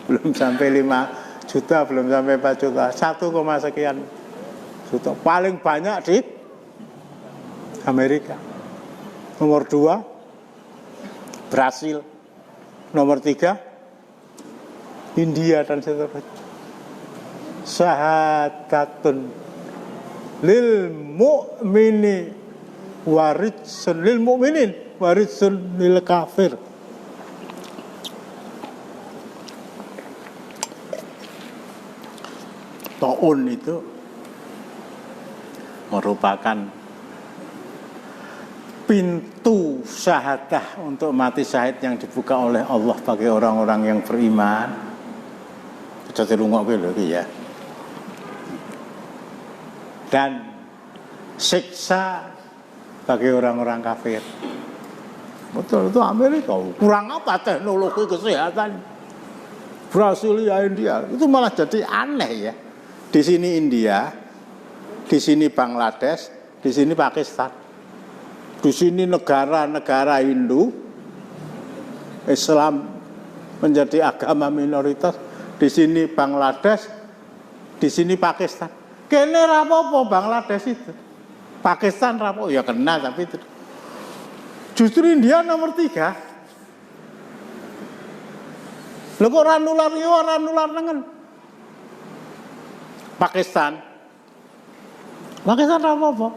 Belum sampai 5 juta, belum sampai 4 juta, 1, sekian juta. Paling banyak di Amerika. Nomor 2 Brasil. Nomor 3 India dan seterusnya. Syahadatun lil mu'mini waritsun lil mu'minin waritsun lil kafir. Ta'un itu merupakan pintu syahadah untuk mati syahid yang dibuka oleh Allah bagi orang-orang yang beriman. Jadi rungokke lho iki ya. Dan siksa bagi orang-orang kafir. Betul, itu Amerika. Kurang apa teknologi kesehatan? Brasilia, India, itu malah jadi aneh ya. Di sini India, di sini Bangladesh, di sini Pakistan. Di sini negara-negara Hindu, Islam menjadi agama minoritas. Di sini Bangladesh, di sini Pakistan. Kene rapopo Bangladesh itu. Pakistan rapopo ya kena tapi itu. Justru India nomor 3. Lho kok ora nular nengen. Pakistan rapopo.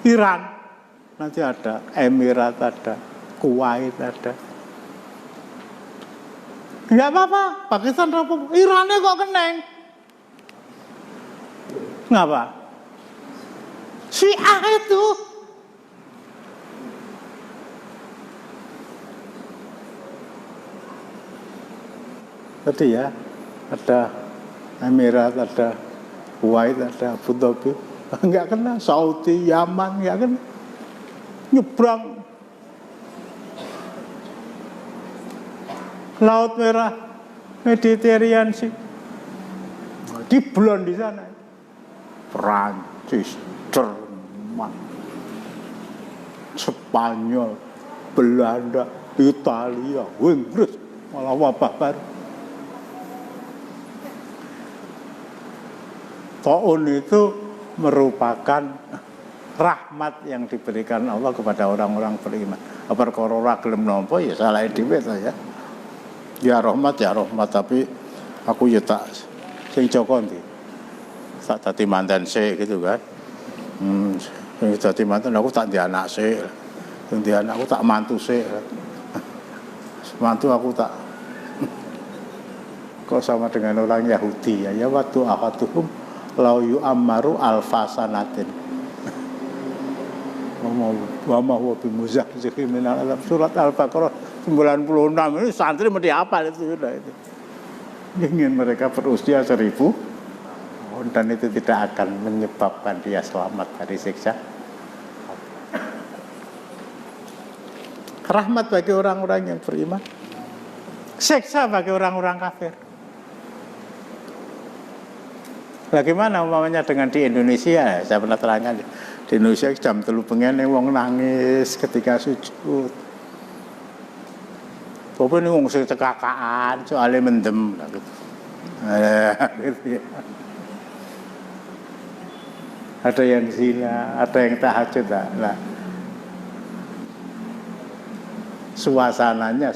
Iran nanti ada, Emirat ada, Kuwait ada. Enggak apa-apa, Pakistan rapopo. Irannya kok keneng. Ngapa? Syiah itu. Tadi ya, ada Emirat, ada Kuwait, ada Abu Dhabi. Enggak kena, Saudi, Yaman enggak kena. Nyebrang Laut Merah, Mediterranean Sea. Diblon di sana. Prancis, Jerman, Spanyol, Belanda, Italia, Inggris, malah wabah baru. Ta'un itu merupakan rahmat yang diberikan Allah kepada orang-orang beriman. Perkara ora gelem nampa ya salahe dhewe to ya. Ya rahmat, tapi aku ya tak sing Joko ndi. Tak dadi manten sik gitu kan. Sing dadi manten aku tak ndek anak sik. Sing ndek anakku tak mantu sik. Mantu aku tak kok sama dengan orang Yahudi ya waktu ahaduhum lau yu'ammaru alfasanatin. Wa ma huwa bimuzahzihi minal azab. Surat Al-Baqarah 96 ini santri mesti hafal itu sudah itu. Ingin mereka berusia 1000 tahun dan itu tidak akan menyebabkan dia selamat dari siksa. Rahmat bagi orang-orang yang beriman, siksa bagi orang-orang kafir. Bagaimana umpamanya dengan di Indonesia? Saya pernah terangkan di Indonesia jam 3 bengi wong nangis ketika sujud. Apa ini wong sing cekakaan soalnya mendem gitu. Ada yang zina, ada yang tahajud lah. Suasananya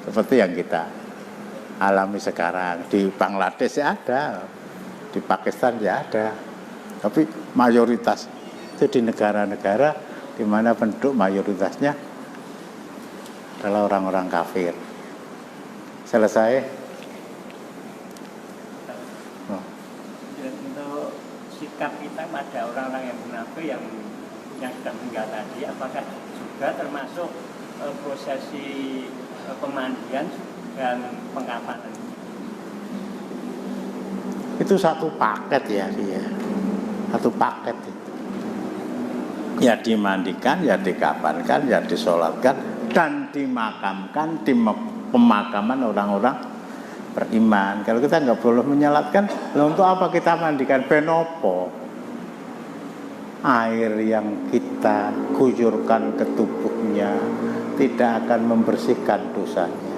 seperti yang kita alami sekarang. Di Bangladesh ya ada, di Pakistan ya ada, tapi mayoritas itu di negara-negara di mana penduduk mayoritasnya adalah orang-orang kafir. Selesai. Dan untuk sikap kita pada orang-orang yang munafik yang sudah meninggal tadi, apakah juga termasuk prosesi pemandian dan pengkafanan? Itu satu paket ya dia, satu paket itu. Ya dimandikan, ya dikafankan, ya disolatkan, dan dimakamkan di pemakaman orang-orang beriman. Kalau kita nggak boleh menyalatkan, untuk apa kita mandikan? Benopo air yang kita guyurkan ke tubuhnya tidak akan membersihkan dosanya.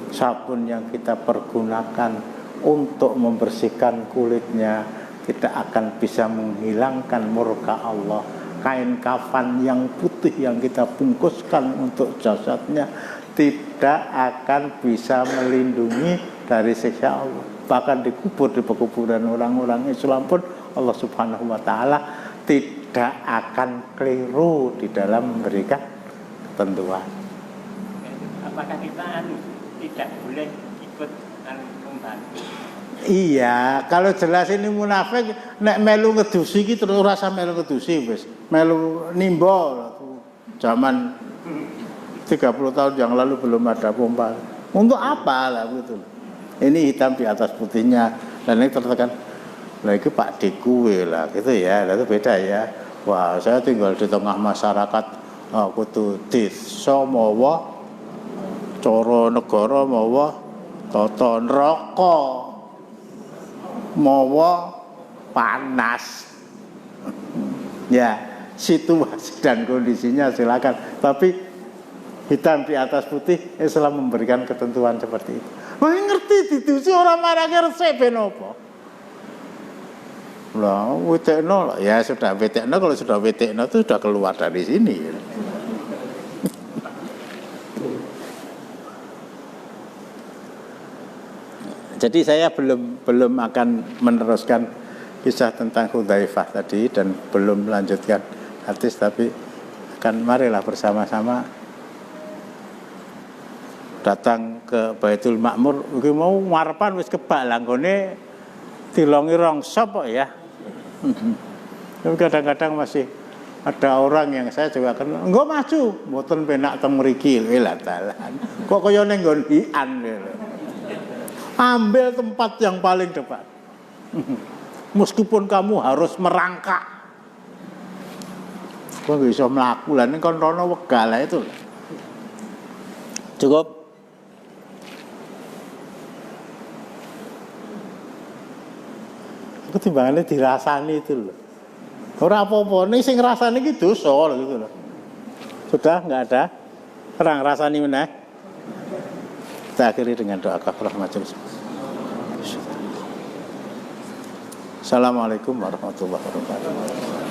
Sabun yang kita pergunakan untuk membersihkan kulitnya tidak akan bisa menghilangkan murka Allah. Kain kafan yang putih yang kita bungkuskan untuk jasadnya tidak akan bisa melindungi dari siksa Allah. Bahkan dikubur di pekuburan orang-orang Islam pun Allah Subhanahu wa taala tidak akan keliru di dalam memberikan ketentuan. Apakah kita tidak boleh ikut membantu? Iya, kalau jelas ini munafik nek melu ngedusi iki terus rasa melu ngedusi wis. Melu nimba zaman 30 tahun yang lalu belum ada pompa. Untuk apa lah gitu. Ini hitam di atas putihnya dan ini tertekan. Lah itu Pak Dekuwe lah gitu ya. Itu beda ya. Wah, saya tinggal di tengah masyarakat kudu desa mawa cara negara mawa tata neraka mawa panas. Ya, situasi dan kondisinya silakan. Tapi hitam di atas putih Islam memberikan ketentuan seperti itu. Wah, ngerti ditusi orang marah resep ben apa? Lah, wetekno ya sudah wetekno, kalau sudah wetekno itu sudah keluar dari sini. Jadi saya belum akan meneruskan kisah tentang Hudzaifah tadi dan belum melanjutkan hadis, tapi akan marilah bersama-sama datang ke Baitul Ma'mur. Iki mau ngarepan wis kebak langgone dilongi rongsop kok ya. Tapi kadang-kadang masih ada orang yang saya juga kenal, enggak maju, mboten penak teng mriki lho dalan. Kok kaya ning nggon hian lho. Ambil tempat yang paling depan. Meskipun kamu harus merangkak. Kok nggak bisa melaku lah, ini kan rono wegal itu. Cukup. Ketimbangannya dirasani itu loh. Ora apa-apa, ini sing ngrasani iki dosa gitu loh. Sudah nggak ada orang rasani meneh. Kita akhiri dengan doa kafaratul majelis. Assalamualaikum warahmatullahi wabarakatuh.